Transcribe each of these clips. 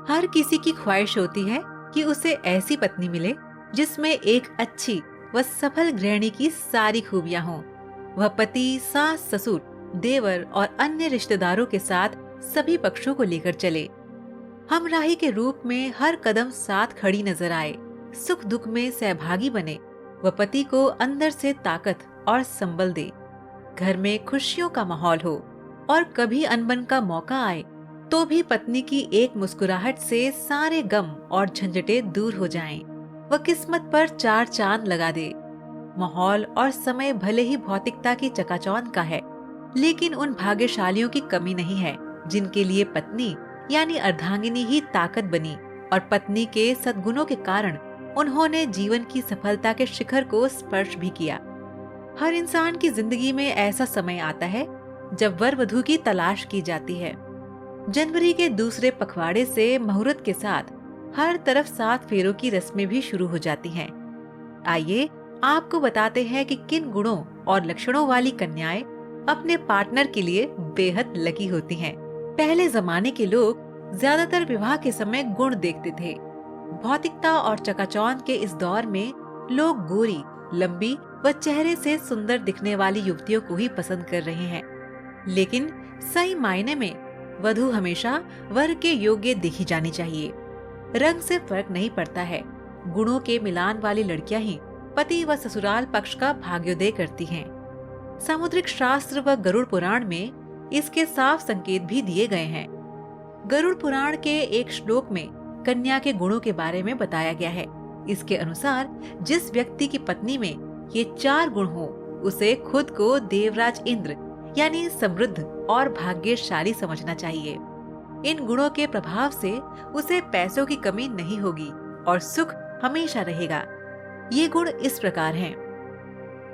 हर किसी की ख्वाहिश होती है कि उसे ऐसी पत्नी मिले जिसमें एक अच्छी व सफल गृहिणी की सारी खूबियां हों। वह पति, सास, ससुर, देवर और अन्य रिश्तेदारों के साथ सभी पक्षों को लेकर चले। हमराही के रूप में हर कदम साथ खड़ी नजर आए, सुख दुख में सहभागी बने। वह पति को अंदर से ताकत और संबल दे। घर में खुशियों का माहौल हो और कभी अनबन का मौका आए तो भी पत्नी की एक मुस्कुराहट से सारे गम और झंझटें दूर हो जाएं। वह किस्मत पर चार चांद लगा दे। माहौल और समय भले ही भौतिकता की चकाचौंध का है, लेकिन उन भाग्यशालियों की कमी नहीं है जिनके लिए पत्नी यानी अर्धांगिनी ही ताकत बनी और पत्नी के सद्गुणों के कारण उन्होंने जीवन की सफलता के शिखर को स्पर्श भी किया। हर इंसान की जिंदगी में ऐसा समय आता है जब वर वधू की तलाश की जाती है। जनवरी के दूसरे पखवाड़े से मुहूर्त के साथ हर तरफ 7 फेरों की रस्में भी शुरू हो जाती हैं। आइए आपको बताते हैं कि किन गुणों और लक्षणों वाली कन्याएं अपने पार्टनर के लिए बेहद लकी होती हैं। पहले जमाने के लोग ज्यादातर विवाह के समय गुण देखते थे। भौतिकता और चकाचौंध के इस दौर में लोग गोरी, लंबी व चेहरे से सुंदर दिखने वाली युवतियों को ही पसंद कर रहे हैं। लेकिन सही मायने में वधू हमेशा वर के योग्य देखी जानी चाहिए। रंग से फर्क नहीं पड़ता है। गुणों के मिलान वाली लड़कियां ही पति व ससुराल पक्ष का भाग्योदय करती हैं। सामुद्रिक शास्त्र व गरुड़ पुराण में इसके साफ संकेत भी दिए गए हैं। गरुड़ पुराण के एक श्लोक में कन्या के गुणों के बारे में बताया गया है। इसके अनुसार जिस व्यक्ति की पत्नी में ये 4 गुण हो, उसे खुद को देवराज इंद्र यानी समृद्ध और भाग्यशाली समझना चाहिए। इन गुणों के प्रभाव से उसे पैसों की कमी नहीं होगी और सुख हमेशा रहेगा। ये गुण इस प्रकार हैं: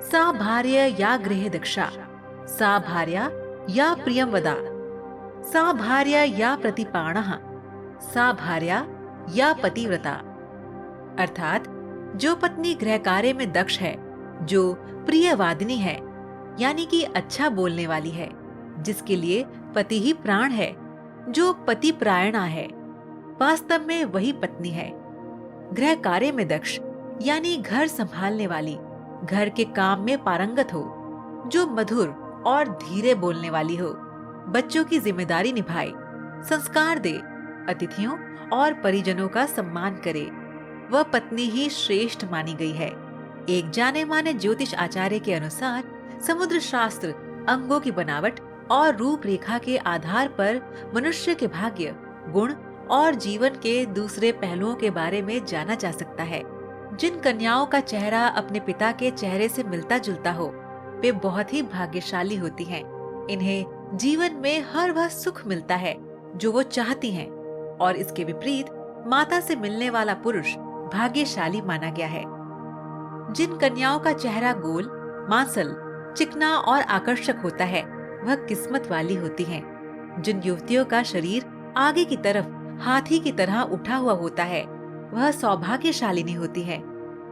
सा भार्या या गृह दक्षा, सा भार्या या प्रियम वदा, सा भार्या या प्रतिपाणः, सा भार्या या पतिव्रता। अर्थात जो पत्नी गृह कार्य में दक्ष है, जो प्रियवादिनी है यानी कि अच्छा बोलने वाली है, जिसके लिए पति ही प्राण है, जो पति प्रायणा है, वास्तव में वही पत्नी है। गृह कार्य में दक्ष यानी घर संभालने वाली, घर के काम में पारंगत हो, जो मधुर और धीरे बोलने वाली हो, बच्चों की जिम्मेदारी निभाए, संस्कार दे, अतिथियों और परिजनों का सम्मान करे, वह पत्नी ही श्रेष्ठ मानी गई है। एक जाने माने ज्योतिष आचार्य के अनुसार समुद्र शास्त्र अंगों की बनावट और रूपरेखा के आधार पर मनुष्य के भाग्य, गुण और जीवन के दूसरे पहलुओं के बारे में जाना जा सकता है। जिन कन्याओं का चेहरा अपने पिता के चेहरे से मिलता जुलता हो, वे बहुत ही भाग्यशाली होती हैं। इन्हें जीवन में हर वह सुख मिलता है जो वो चाहती हैं, और इसके विपरीत माता से मिलने वाला पुरुष भाग्यशाली माना गया है। जिन कन्याओं का चेहरा गोल, मांसल, चिकना और आकर्षक होता है, वह किस्मत वाली होती हैं। जिन युवतियों का शरीर आगे की तरफ हाथी की तरह उठा हुआ होता है, वह सौभाग्यशालिनी होती है।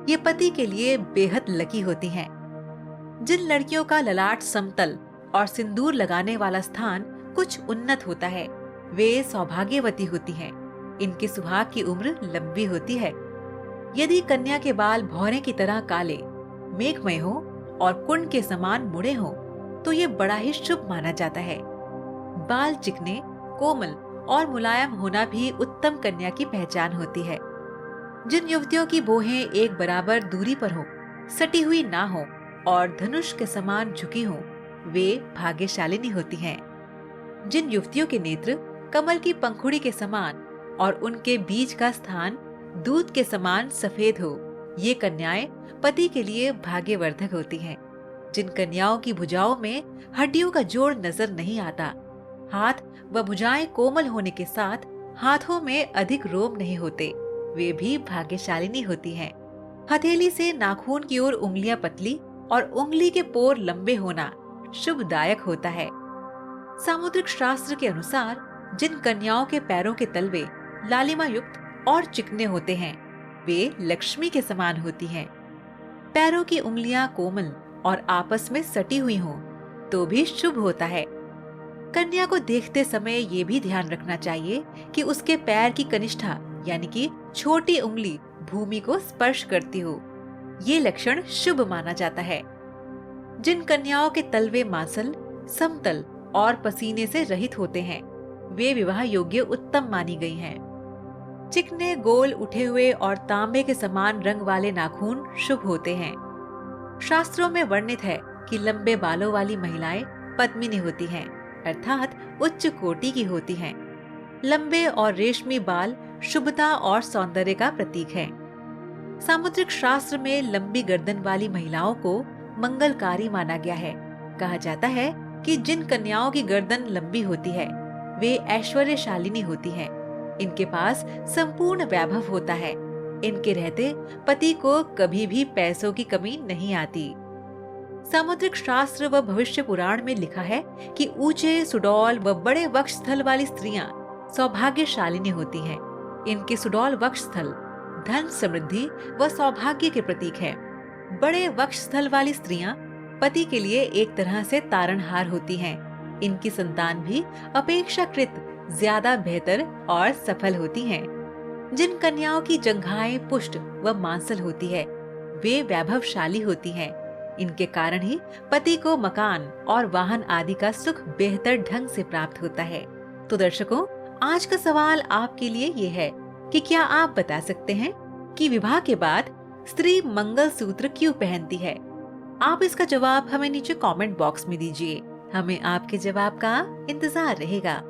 ये पति के लिए बेहद लकी होती हैं। जिन लड़कियों का ललाट समतल और सिंदूर लगाने वाला स्थान कुछ उन्नत होता है, वे सौभाग्यवती होती हैं। इनके सुहाग की उम्र लंबी होती है। यदि कन्या के बाल भौरे की तरह काले, मेघमय हो और कुंड के समान मुड़े हों, तो ये बड़ा ही शुभ माना जाता है। बाल चिकने, कोमल और मुलायम होना भी उत्तम कन्या की पहचान होती है। जिन युवतियों की भौहें एक बराबर दूरी पर हो, सटी हुई ना हो और धनुष के समान झुकी हों, वे भाग्यशालिनी होती हैं। जिन युवतियों के नेत्र कमल की पंखुड़ी के समान और उनके बीच का स्थान दूध के समान सफेद हो, ये कन्याएं पति के लिए भाग्यवर्धक होती हैं। जिन कन्याओं की भुजाओं में हड्डियों का जोड़ नजर नहीं आता, हाथ व भुजाएं कोमल होने के साथ हाथों में अधिक रोम नहीं होते, वे भी भाग्यशालिनी होती हैं। हथेली से नाखून की ओर उंगलियां पतली और उंगली के पोर लंबे होना शुभदायक होता है। सामुद्रिक शास्त्र के अनुसार जिन कन्याओं के पैरों के तलवे लालिमा युक्त और चिकने होते हैं, वे लक्ष्मी के समान होती हैं। पैरों की उंगलियां कोमल और आपस में सटी हुई हों तो भी शुभ होता है। कन्या को देखते समय ये भी ध्यान रखना चाहिए कि उसके पैर की कनिष्ठा यानी कि छोटी उंगली भूमि को स्पर्श करती हो। ये लक्षण शुभ माना जाता है। जिन कन्याओं के तलवे मांसल, समतल और पसीने से रहित होते हैं, वे विवाह योग्य उत्तम मानी गई हैं। चिकने, गोल उठे हुए और तांबे के समान रंग वाले नाखून शुभ होते हैं। शास्त्रों में वर्णित है कि लंबे बालों वाली महिलाएं पद्मिनी होती हैं, अर्थात उच्च कोटि की होती हैं। लंबे और रेशमी बाल शुभता और सौंदर्य का प्रतीक है। सामुद्रिक शास्त्र में लंबी गर्दन वाली महिलाओं को मंगलकारी माना गया है। कहा जाता है कि जिन कन्याओं की गर्दन लंबी होती है, वे ऐश्वर्यशालिनी होती हैं। इनके पास संपूर्ण वैभव होता है। इनके रहते पति को कभी भी पैसों की कमी नहीं आती। सामुद्रिक शास्त्र व भविष्य पुराण में लिखा है कि ऊंचे, सुडौल व बड़े वक्षस्थल वाली स्त्रियां सौभाग्यशालिनी होती हैं। इनके सुडौल वक्षस्थल धन, समृद्धि व सौभाग्य के प्रतीक है। बड़े वक्षस्थल वाली स्त्रियां पति के लिए एक तरह से तारणहार होती हैं। इनकी संतान भी अपेक्षाकृत ज्यादा बेहतर और सफल होती हैं। जिन कन्याओं की जंघाएं पुष्ट व मांसल होती है, वे वैभवशाली होती हैं। इनके कारण ही पति को मकान और वाहन आदि का सुख बेहतर ढंग से प्राप्त होता है। तो दर्शकों, आज का सवाल आपके लिए ये है कि क्या आप बता सकते हैं कि विवाह के बाद स्त्री मंगलसूत्र क्यों पहनती है? आप इसका जवाब हमें नीचे कमेंट बॉक्स में दीजिए। हमें आपके जवाब का इंतजार रहेगा।